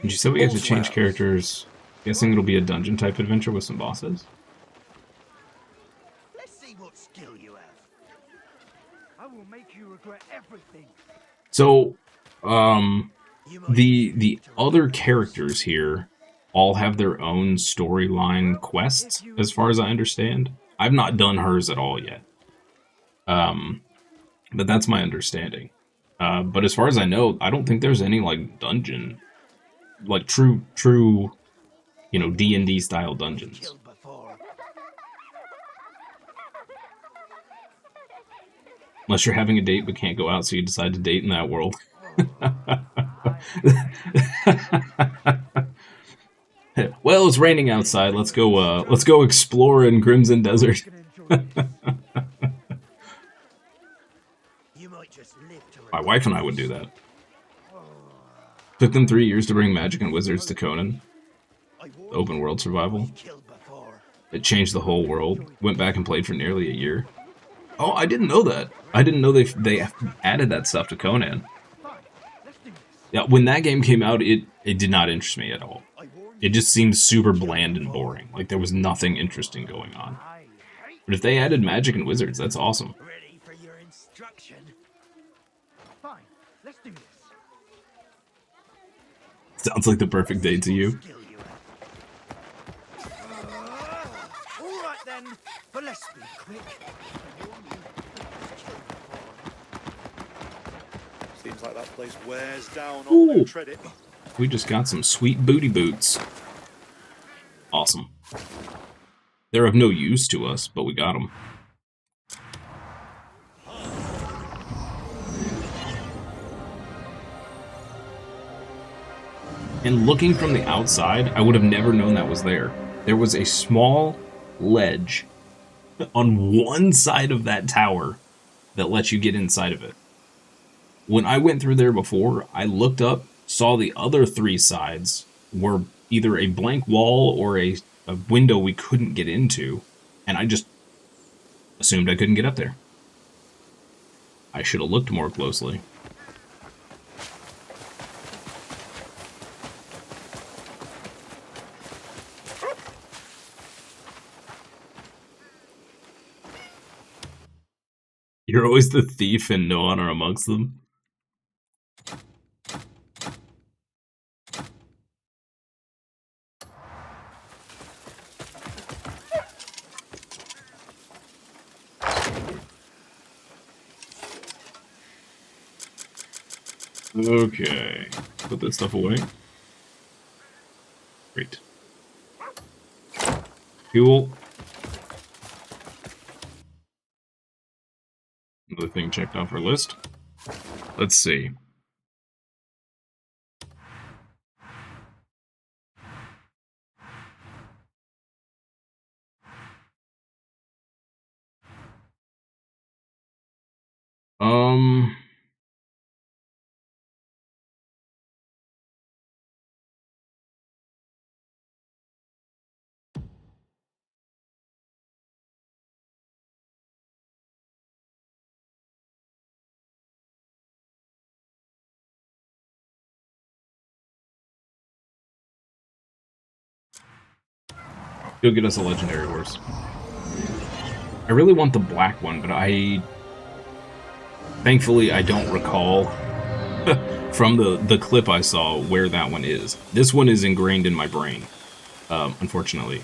And you said we get to change characters. Guessing it'll be a dungeon type adventure with some bosses. Let's see what skill you have. I will make you regret everything. So, the other characters here all have their own storyline quests, as far as I understand. I've not done hers at all yet. But that's my understanding. But as far as I know, I don't think there's any, like, dungeon, like, true, you know, D&D style dungeons. Unless you're having a date but can't go out, so you decide to date in that world. Well, it's raining outside. Let's go explore in Crimson Desert. My wife and I would do that. Took them 3 years to bring magic and wizards to Conan. Open world survival. It changed the whole world. Went back and played for nearly a year. Oh, I didn't know that. I didn't know they added that stuff to Conan. Yeah, when that game came out, it did not interest me at all. It just seemed super bland and boring. Like there was nothing interesting going on. But if they added magic and wizards, that's awesome. Ready for your instruction. Fine, let's do this. Sounds like the perfect date to you. All right then, but let's be quick. Seems like that place wears down all who tread it. We just got some sweet booty boots. Awesome. They're of no use to us, but we got them. And looking from the outside, I would have never known that was there. There was a small ledge on one side of that tower that lets you get inside of it. When I went through there before, I looked up, saw the other 3 sides were either a blank wall or a window we couldn't get into, and I just assumed I couldn't get up there. I should have looked more closely. You're always the thief and no honor amongst them. Okay, put that stuff away. Great. Fuel. Another thing checked off our list. Let's see. Go get us a legendary horse. I really want the black one, but thankfully I don't recall from the clip I saw where that one is. This one is ingrained in my brain. Unfortunately,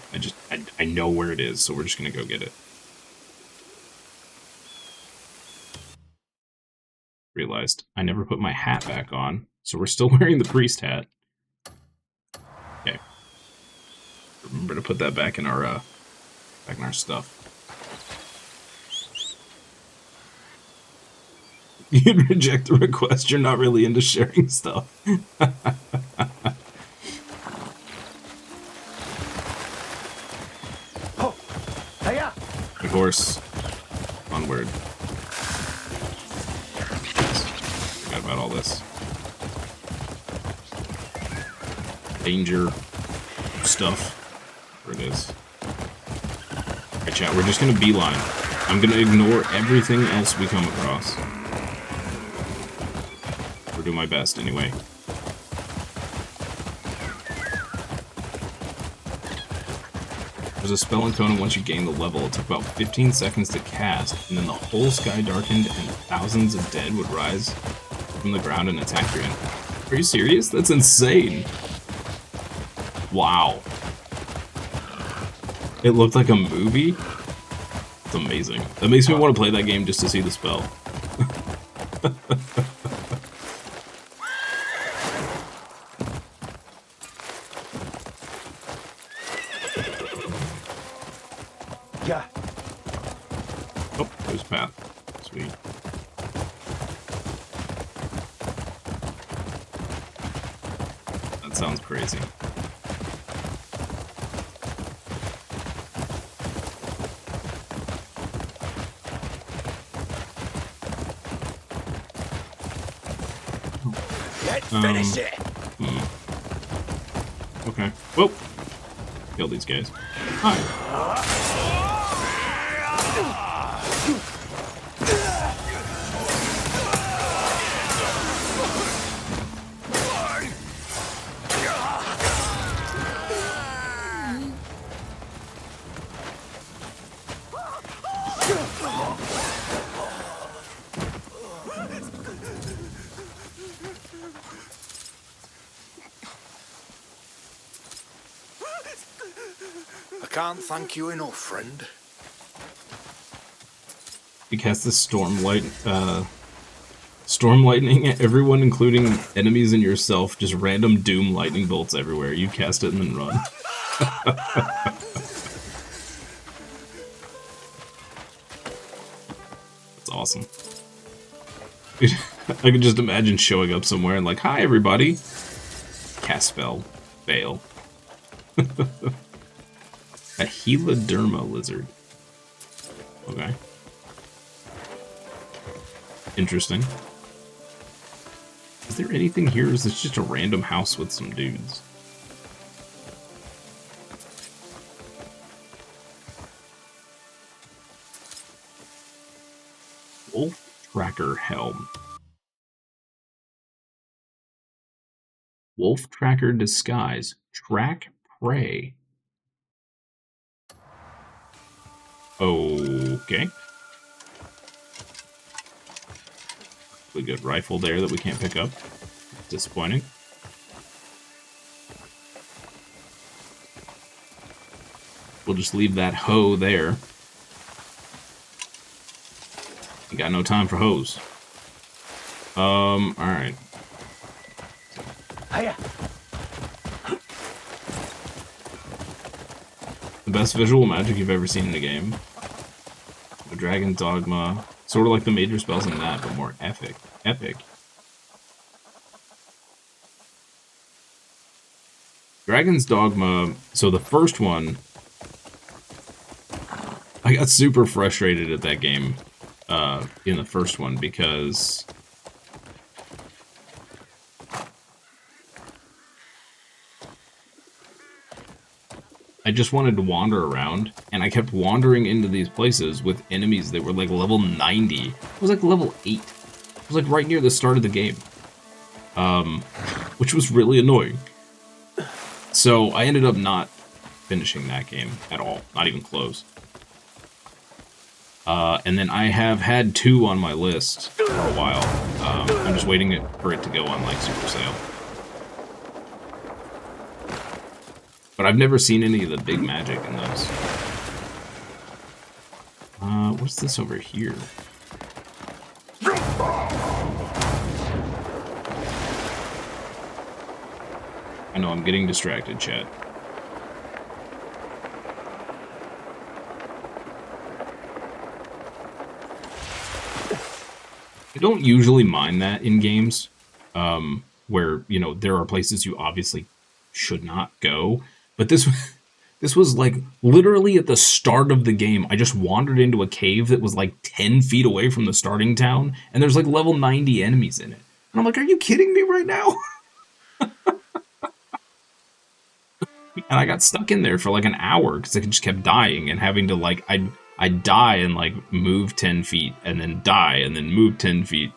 I know where it is, so we're just gonna go get it. Realized I never put my hat back on, so we're still wearing the priest hat. Okay. Remember to put that back in our stuff. You'd reject the request. You're not really into sharing stuff. Oh, hey-ya! Of course. Onward. Forgot about all this. Danger stuff. Where it is. Alright, chat, we're just gonna beeline. I'm gonna ignore everything else we come across. Or do my best, anyway. There's a spell in Conan once you gain the level. It took about 15 seconds to cast, and then the whole sky darkened and thousands of dead would rise from the ground and attack your enemy. Are you serious? That's insane. Wow. It looked like a movie? It's amazing. That makes me want to play that game just to see the spell. Yeah. Oh, there's a path. Sweet. That sounds crazy. Let's finish it. Okay. Whoa. Kill these guys. Hi. I can't thank you enough, friend. You cast the storm lightning at everyone, including enemies and yourself. Just random doom lightning bolts everywhere. You cast it and then run. That's awesome. I can just imagine showing up somewhere and like, hi everybody. Cast spell. Fail. A Heloderma lizard. Okay. Interesting. Is there anything here, or is this just a random house with some dudes? Wolf Tracker Helm. Wolf Tracker Disguise. Track Prey. Okay. We got rifle there that we can't pick up. Disappointing. We'll just leave that hoe there. We got no time for hoes. Alright. Hiya. The best visual magic you've ever seen in a game. A Dragon Dogma. Sort of like the major spells in that, but more epic. Epic. Dragon's Dogma, so the first one, I got super frustrated at that game in the first one because I just wanted to wander around, and I kept wandering into these places with enemies that were like level 90. It was like level 8. It was like right near the start of the game. Which was really annoying. So I ended up not finishing that game at all. Not even close. And then I have had 2 on my list for a while. I'm just waiting for it to go on like super sale. But I've never seen any of the big magic in those. What's this over here? I know, I'm getting distracted, chat. I don't usually mind that in games, where, you know, there are places you obviously should not go. But this was like literally at the start of the game. I just wandered into a cave that was like 10 feet away from the starting town, and there's like level 90 enemies in it. And I'm like, are you kidding me right now? And I got stuck in there for like an hour because I just kept dying and having to like, I'd die and like move 10 feet and then die and then move 10 feet.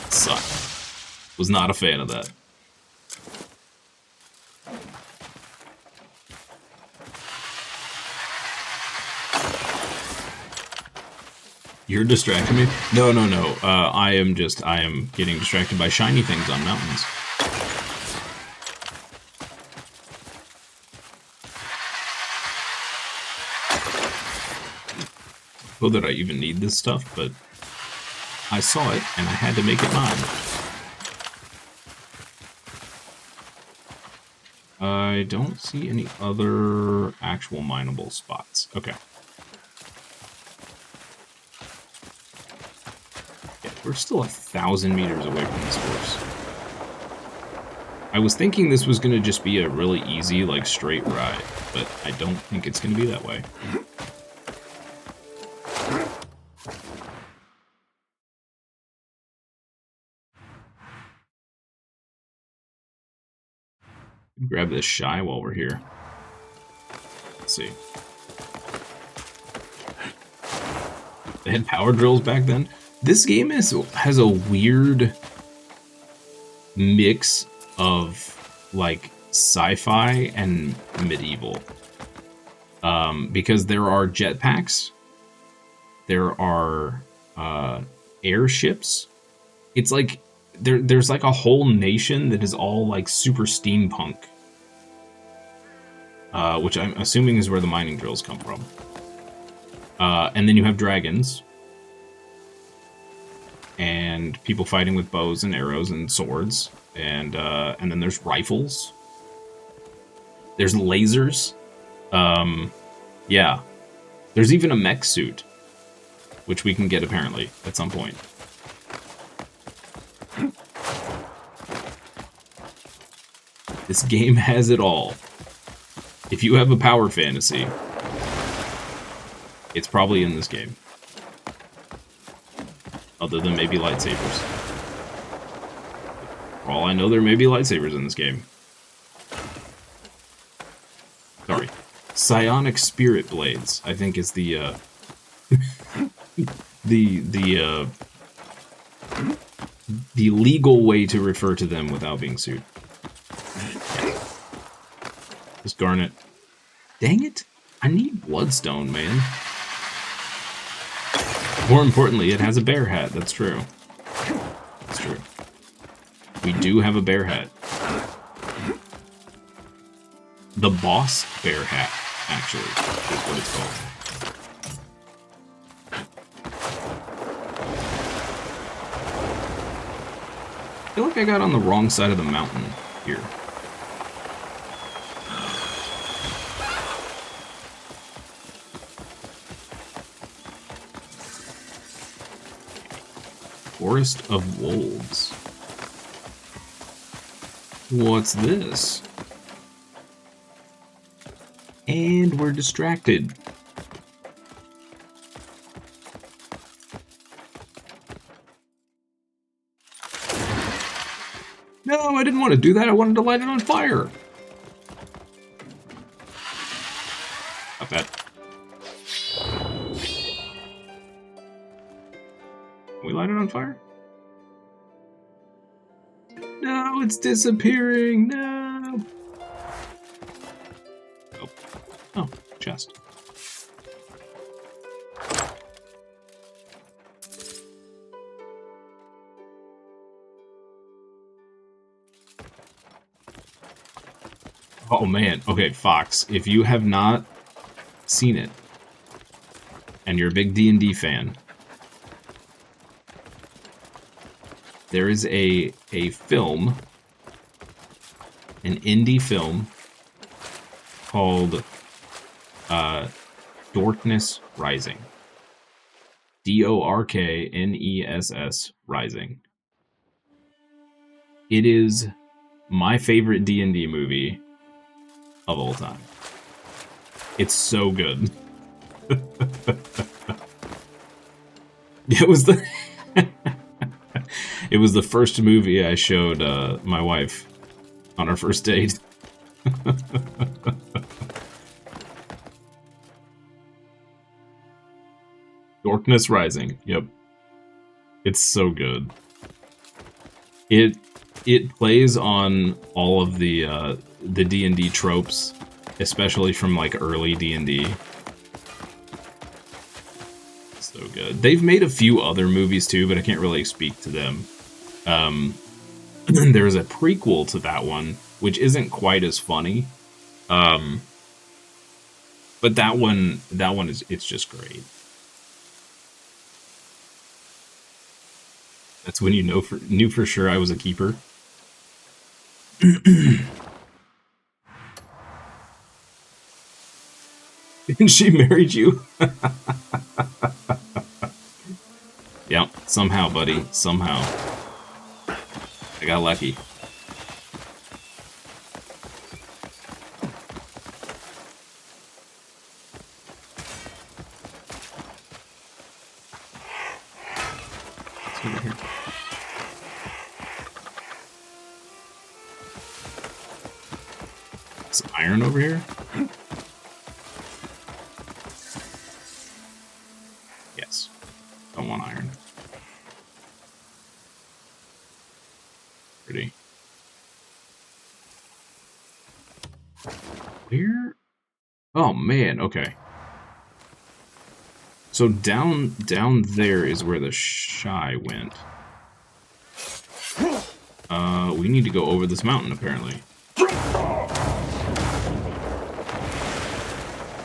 Sucked. Was not a fan of that. You're distracting me? No. I am getting distracted by shiny things on mountains. Not that I even need this stuff, but I saw it and I had to make it mine. I don't see any other actual mineable spots. Okay. We're still 1,000 meters away from this course. I was thinking this was going to just be a really easy, like, straight ride, but I don't think it's going to be that way. Grab this shy while we're here. Let's see. They had power drills back then. This game has a weird mix of, like, sci-fi and medieval. Because there are jetpacks, there are airships. It's like there's like a whole nation that is all like super steampunk, which I'm assuming is where the mining drills come from. And then you have dragons. And people fighting with bows and arrows and swords, and then there's rifles. There's lasers. Yeah. There's even a mech suit, which we can get apparently at some point. This game has it all. If you have a power fantasy, it's probably in this game. Other than maybe lightsabers. For all I know, there may be lightsabers in this game. Sorry. Psionic Spirit Blades, I think is the, the legal way to refer to them without being sued. Just garnet. Dang it! I need bloodstone, man. More importantly, it has a bear hat. That's true. That's true. We do have a bear hat. The boss bear hat, actually, is what it's called. I feel like I got on the wrong side of the mountain here. Forest of Wolves. What's this? And we're distracted. No, I didn't want to do that. I wanted to light it on fire. Not bad. Can we light it on fire? No, it's disappearing. No. Oh, oh, chest. Oh man, okay, Fox, if you have not seen it, and you're a big D&D fan, there is a film, an indie film, called Dorkness Rising. Dorkness Rising. It is my favorite D&D movie of all time. It's so good. It was the it was the first movie I showed my wife on our first date. Dorkness Rising. Yep. It's so good. It plays on all of the D&D tropes, especially from like early D&D. So good. They've made a few other movies too, but I can't really speak to them. There's a prequel to that one, which isn't quite as funny. But that one it's just great. That's when you knew for sure I was a keeper. And she married you. Yeah, somehow, buddy. Somehow. I got lucky. What's over here? Some iron over here? Yes. Don't want iron. Pretty. Where? Oh man, okay. So down there is where the shy went. We need to go over this mountain apparently.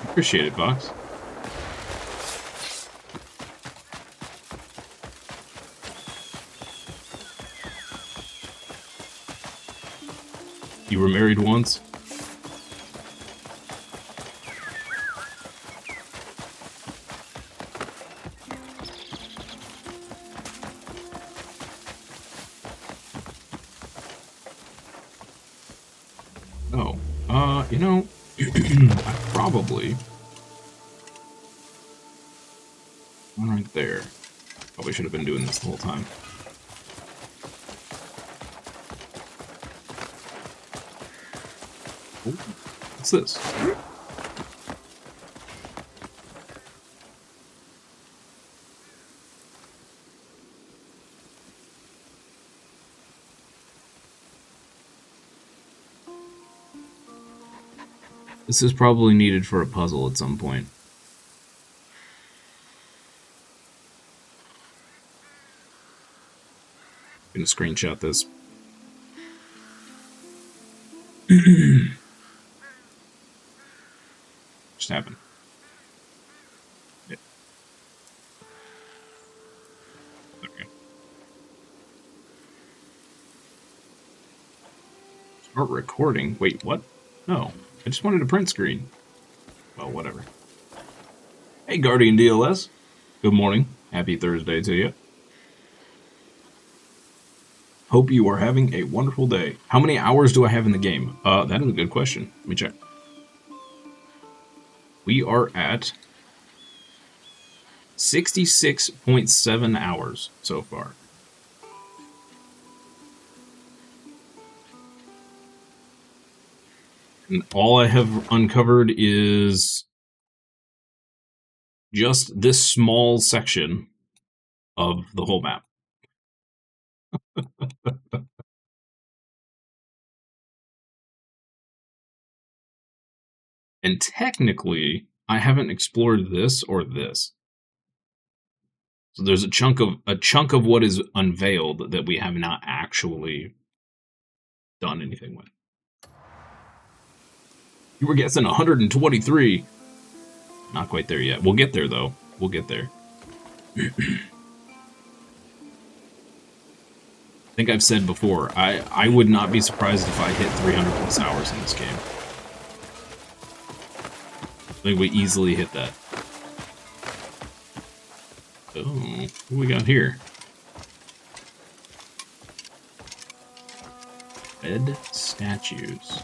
Appreciate it, Box. You were married once? Oh, you know, I probably... One right there. Probably should have been doing this the whole time. Ooh, what's this? This is probably needed for a puzzle at some point. I'm gonna screenshot this. Just happened. Yeah. Okay. Start recording. Wait, what? No. I just wanted a print screen. Well, whatever. Hey, Guardian DLS. Good morning. Happy Thursday to you. Hope you are having a wonderful day. How many hours do I have in the game? That is a good question. Let me check. We are at 66.7 hours so far. And all I have uncovered is just this small section of the whole map. And technically, I haven't explored this or this. So there's a chunk of what is unveiled that we have not actually done anything with. You were guessing 123. Not quite there yet. We'll get there though. We'll get there. I think I've said before, I would not be surprised if I hit 300 plus hours in this game. I think we easily hit that. Oh, what do we got here? Red statues.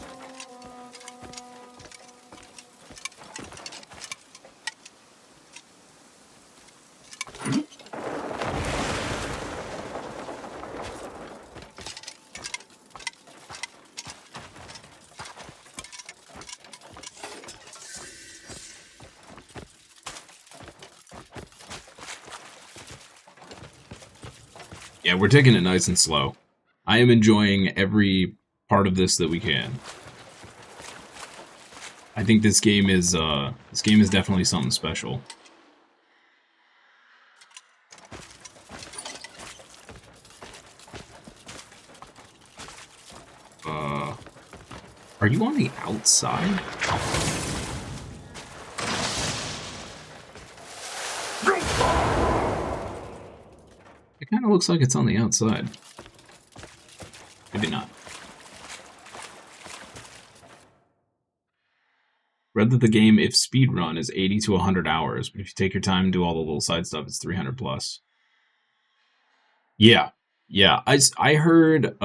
Yeah, we're taking it nice and slow. I am enjoying every part of this that we can. I think this game is definitely something special. Are you on the outside? It kind of looks like it's on the outside. Maybe not. Read that the game, if speedrun, is 80 to 100 hours, but if you take your time and do all the little side stuff, it's 300 plus. Yeah. Yeah, I heard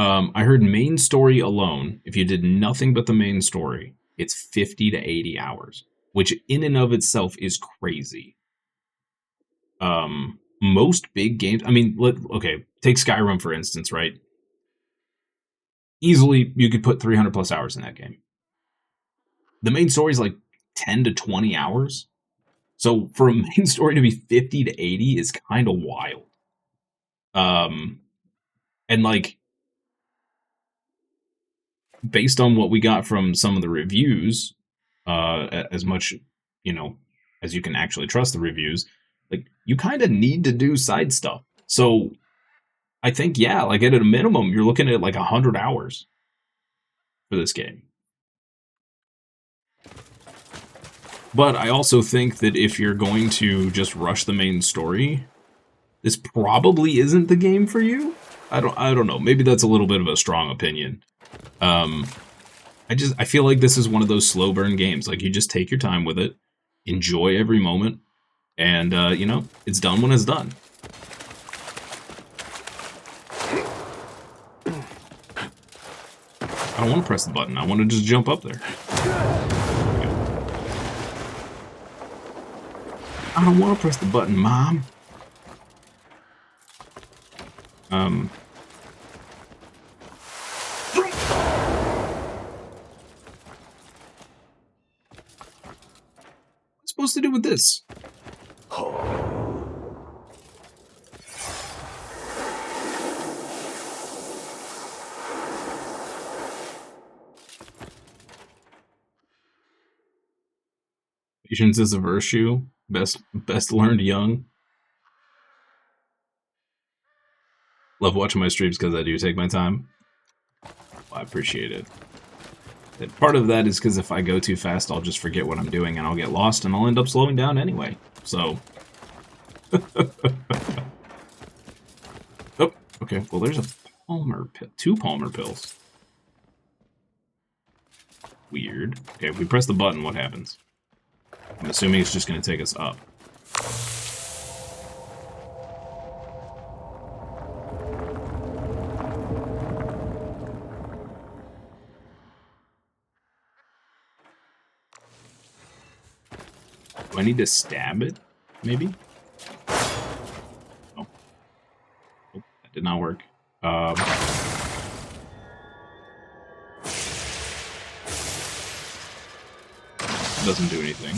main story alone, if you did nothing but the main story, it's 50 to 80 hours, which in and of itself is crazy. Most big games, I mean, okay, take Skyrim for instance, right? Easily, you could put 300 plus hours in that game. The main story is like 10 to 20 hours. So for a main story to be 50 to 80 is kind of wild. And like, based on what we got from some of the reviews, as much, as you can actually trust the reviews, like, you kind of need to do side stuff. So I think, yeah, like at a minimum, you're looking at like 100 hours for this game. But I also think that if you're going to just rush the main story, this probably isn't the game for you. I don't know. Maybe that's a little bit of a strong opinion. I feel like this is one of those slow burn games. Like, you just take your time with it, enjoy every moment, and it's done when it's done. I don't want to press the button. I want to just jump up there. I don't want to press the button, Mom. What's supposed to do with this? Patience is a virtue. Best learned young. Love watching my streams because I do take my time. Well, I appreciate it. And part of that is because if I go too fast, I'll just forget what I'm doing and I'll get lost and I'll end up slowing down anyway. So. Oh, okay. Well, there's a Palmer pill. 2 Palmer pills. Weird. Okay, if we press the button, what happens? I'm assuming it's just going to take us up. Do I need to stab it? Maybe? Oh. Oh, that did not work. Doesn't do anything.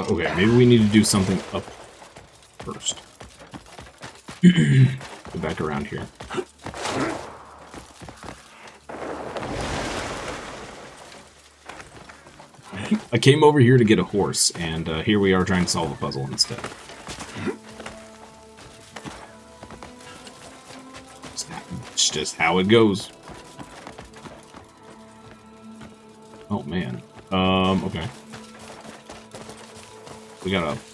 Okay, maybe we need to do something up first. Go back around here. I came over here to get a horse, and here we are trying to solve a puzzle instead. It's just how it goes. Oh man. Okay.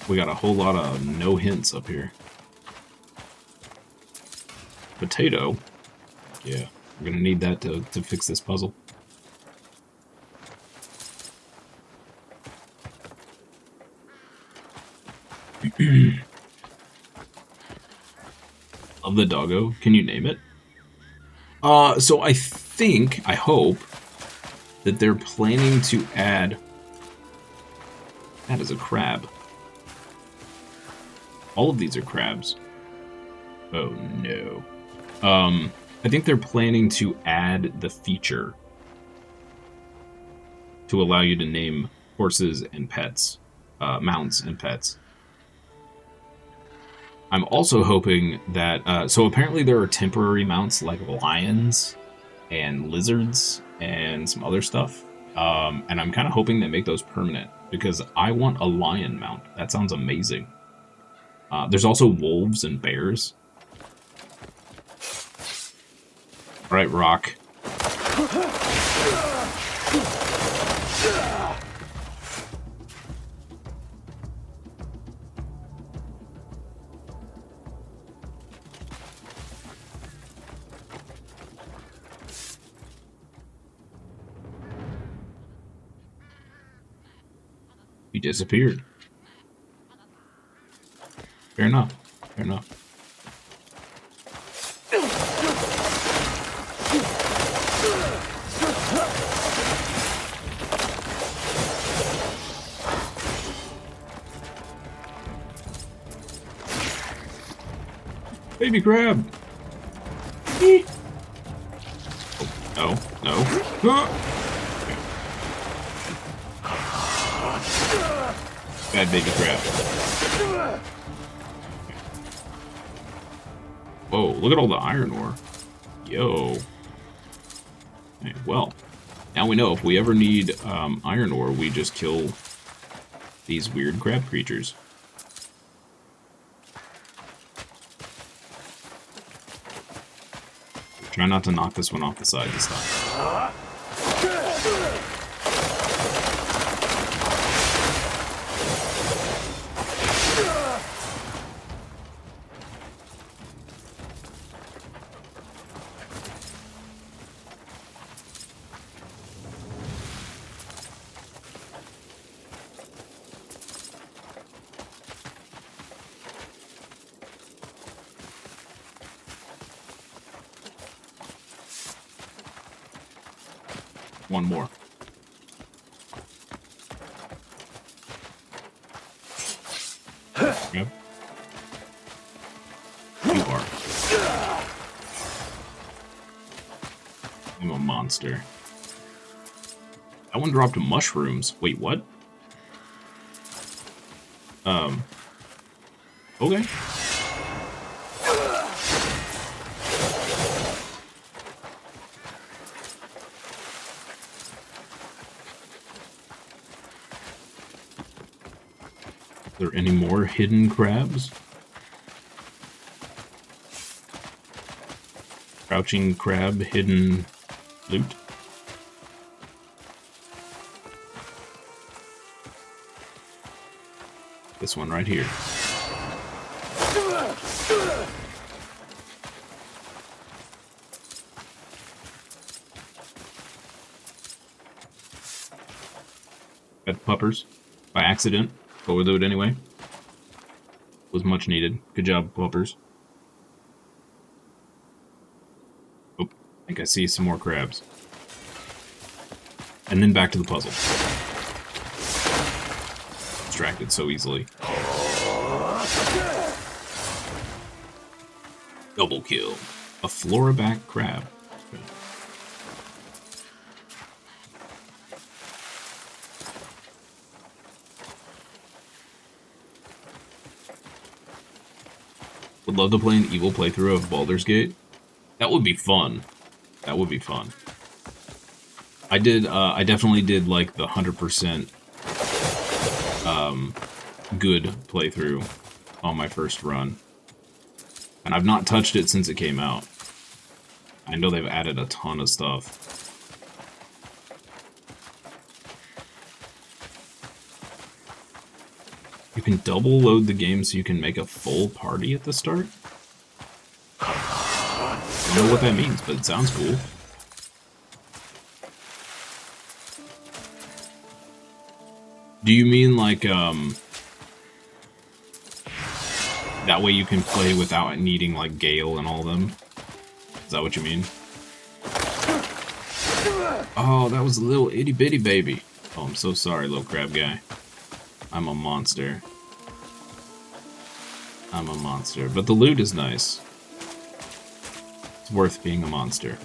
We got a whole lot of no hints up here. Potato. Yeah, we're gonna need that to fix this puzzle. Love the doggo. Can you name it? So I hope that they're planning to add. That is a crab. All of these are crabs. Oh no. I think they're planning to add the feature to allow you to name horses and pets, mounts and pets. I'm also hoping that, so apparently there are temporary mounts like lions and lizards and some other stuff. And I'm kind of hoping they make those permanent because I want a lion mount. That sounds amazing. There's also wolves and bears. All right, Rock. He disappeared. Fair enough. Fair enough. Baby crab! Eek. Oh, no, no! Bad baby crab. Whoa, look at all the iron ore. Yo. Hey, well, now we know if we ever need iron ore, we just kill these weird crab creatures. Try not to knock this one off the side this time. One more. Yep. You are. I'm a monster. That one dropped mushrooms. Wait, what? Okay. Are there any more hidden crabs? Crouching crab, hidden loot. This one right here. Got puppers by accident. But we'll do it anyway. Was much needed. Good job, puppers. Oh, I think I see some more crabs. And then back to the puzzle. Distracted so easily. Double kill. A floraback crab. Okay. Would love to play an evil playthrough of Baldur's Gate. That would be fun. That would be fun. I definitely did like the 100% good playthrough on my first run. And I've not touched it since it came out. I know they've added a ton of stuff. You can double load the game so you can make a full party at the start? I don't know what that means, but it sounds cool. Do you mean like, that way you can play without needing like Gale and all of them? Is that what you mean? Oh, that was a little itty bitty baby. Oh, I'm so sorry, little crab guy. I'm a monster. I'm a monster. But the loot is nice. It's worth being a monster.